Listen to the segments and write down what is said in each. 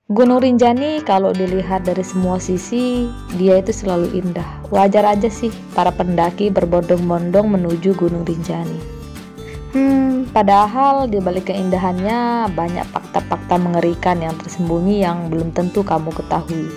Gunung Rinjani kalau dilihat dari semua sisi, dia itu selalu indah. Wajar aja sih para pendaki berbondong-bondong menuju Gunung Rinjani. Padahal di balik keindahannya banyak fakta-fakta mengerikan yang tersembunyi yang belum tentu kamu ketahui.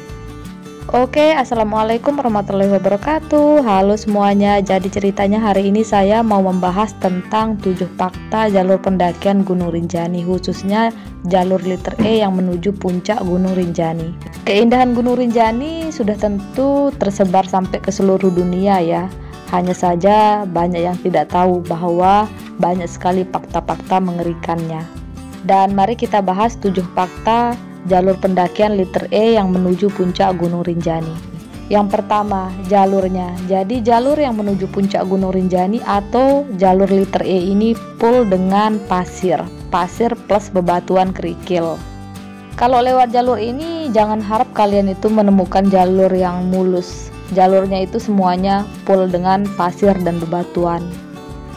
Oke, assalamualaikum warahmatullahi wabarakatuh. Halo semuanya, jadi ceritanya hari ini saya mau membahas tentang 7 fakta jalur pendakian Gunung Rinjani, khususnya jalur liter E yang menuju puncak Gunung Rinjani. Keindahan Gunung Rinjani sudah tentu tersebar sampai ke seluruh dunia ya. Hanya saja banyak yang tidak tahu bahwa banyak sekali fakta-fakta mengerikannya. Dan mari kita bahas 7 fakta jalur pendakian liter E yang menuju puncak Gunung Rinjani. Yang pertama, jalurnya. Jadi jalur yang menuju puncak Gunung Rinjani atau jalur liter E ini full dengan pasir plus bebatuan kerikil. Kalau lewat jalur ini jangan harap kalian itu menemukan jalur yang mulus. Jalurnya itu semuanya full dengan pasir dan bebatuan.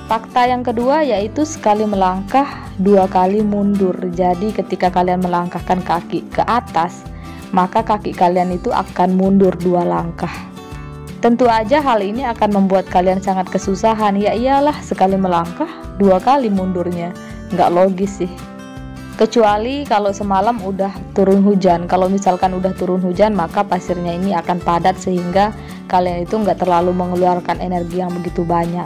Fakta yang kedua yaitu sekali melangkah 2 kali mundur. Jadi ketika kalian melangkahkan kaki ke atas, maka kaki kalian itu akan mundur 2 langkah. Tentu aja hal ini akan membuat kalian sangat kesusahan. Ya iyalah, sekali melangkah 2 kali mundurnya. Nggak logis sih. Kecuali kalau semalam udah turun hujan. Kalau misalkan udah turun hujan, maka pasirnya ini akan padat sehingga kalian itu nggak terlalu mengeluarkan energi yang begitu banyak.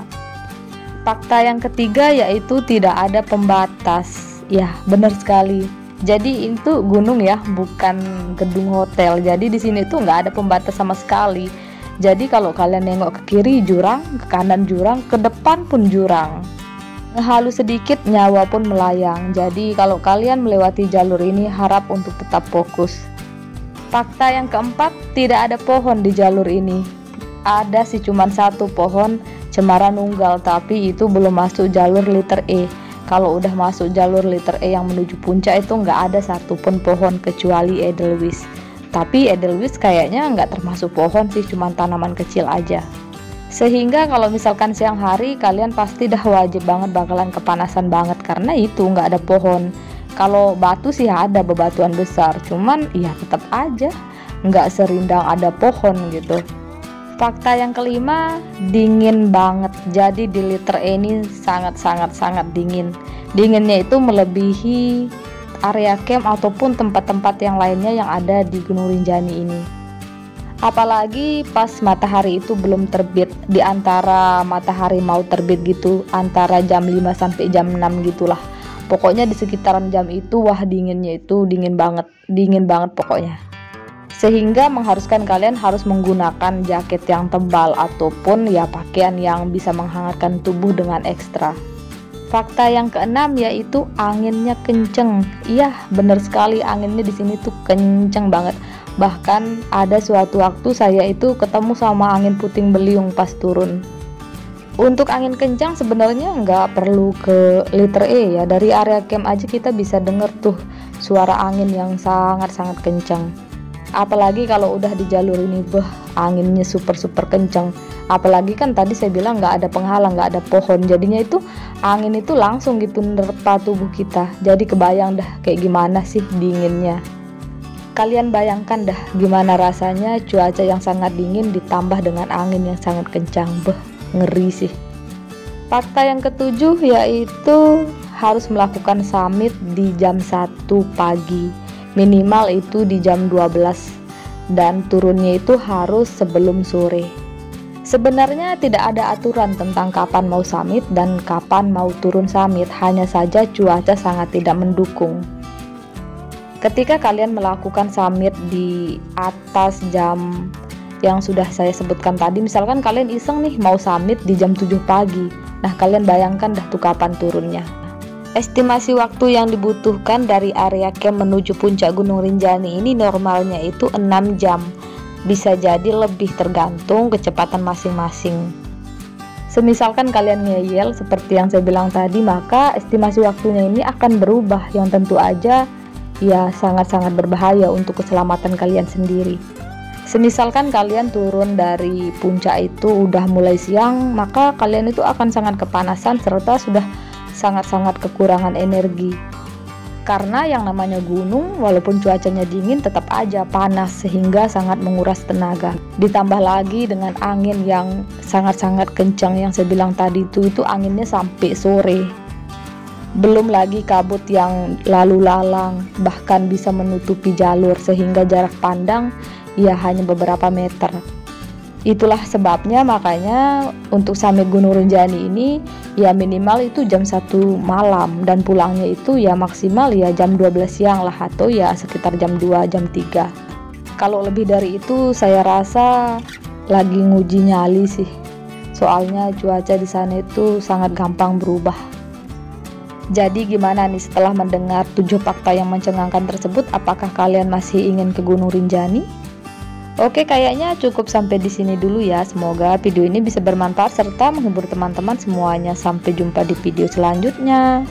Fakta yang ketiga yaitu tidak ada pembatas. Ya, benar sekali. Jadi itu gunung ya, bukan gedung hotel. Jadi di sini tuh nggak ada pembatas sama sekali. Jadi kalau kalian nengok ke kiri jurang, ke kanan jurang, ke depan pun jurang. Ngehalus sedikit nyawa pun melayang. Jadi kalau kalian melewati jalur ini harap untuk tetap fokus. Fakta yang keempat, tidak ada pohon di jalur ini. Ada sih cuman 1 pohon cemara nunggal, tapi itu belum masuk jalur liter E. Kalau udah masuk jalur liter E yang menuju puncak itu nggak ada satupun pohon kecuali edelweiss. Tapi edelweiss kayaknya nggak termasuk pohon sih, cuman tanaman kecil aja. Sehingga kalau misalkan siang hari kalian pasti dah wajib banget bakalan kepanasan banget karena itu nggak ada pohon. Kalau batu sih ada bebatuan besar, cuman ya tetap aja nggak serindang ada pohon gitu. Fakta yang kelima, dingin banget. Jadi di liter E ini sangat dingin. Dinginnya itu melebihi area camp ataupun tempat-tempat yang lainnya yang ada di Gunung Rinjani ini. Apalagi pas matahari itu belum terbit, di antara matahari mau terbit gitu, antara jam 5 sampai jam 6 gitulah. Pokoknya di sekitaran jam itu wah dinginnya itu dingin banget pokoknya. Sehingga mengharuskan kalian harus menggunakan jaket yang tebal ataupun ya pakaian yang bisa menghangatkan tubuh dengan ekstra. Fakta yang keenam yaitu anginnya kenceng. Iya, benar sekali, anginnya di sini tuh kenceng banget. Bahkan ada suatu waktu saya itu ketemu sama angin puting beliung pas turun. Untuk angin kencang sebenarnya nggak perlu ke liter E ya. Dari area camp aja kita bisa denger tuh suara angin yang sangat kencang. Apalagi kalau udah di jalur ini, anginnya super kencang. Apalagi kan tadi saya bilang nggak ada penghalang, nggak ada pohon, jadinya itu angin itu langsung gitu nerpa tubuh kita. Jadi kebayang dah kayak gimana sih dinginnya. Kalian bayangkan dah gimana rasanya cuaca yang sangat dingin ditambah dengan angin yang sangat kencang. Ngeri sih. Fakta yang ketujuh yaitu harus melakukan summit di jam 1 pagi. Minimal itu di jam 12 dan turunnya itu harus sebelum sore. Sebenarnya tidak ada aturan tentang kapan mau summit dan kapan mau turun summit, hanya saja cuaca sangat tidak mendukung. Ketika kalian melakukan summit di atas jam yang sudah saya sebutkan tadi, misalkan kalian iseng nih mau summit di jam 7 pagi. Nah, kalian bayangkan dah tuh kapan turunnya. Estimasi waktu yang dibutuhkan dari area camp menuju puncak Gunung Rinjani ini normalnya itu 6 jam. Bisa jadi lebih tergantung kecepatan masing-masing. Semisalkan kalian ngeyel seperti yang saya bilang tadi, maka estimasi waktunya ini akan berubah yang tentu aja ya sangat berbahaya untuk keselamatan kalian sendiri. Semisalkan kalian turun dari puncak itu udah mulai siang, maka kalian itu akan sangat kepanasan serta sudah sangat kekurangan energi. Karena yang namanya gunung, walaupun cuacanya dingin tetap aja panas sehingga sangat menguras tenaga. Ditambah lagi dengan angin yang sangat-sangat kencang yang saya bilang tadi itu anginnya sampai sore. Belum lagi kabut yang lalu lalang, bahkan bisa menutupi jalur sehingga jarak pandang ya hanya beberapa meter. Itulah sebabnya makanya untuk summit Gunung Rinjani ini ya minimal itu jam 1 malam dan pulangnya itu ya maksimal ya jam 12 siang lah, atau ya sekitar jam 2 jam 3. Kalau lebih dari itu saya rasa lagi nguji nyali sih, soalnya cuaca di sana itu sangat gampang berubah. Jadi gimana nih setelah mendengar 7 fakta yang mencengangkan tersebut, apakah kalian masih ingin ke Gunung Rinjani? Oke, kayaknya cukup sampai di sini dulu ya. Semoga video ini bisa bermanfaat serta menghibur teman-teman semuanya. Sampai jumpa di video selanjutnya.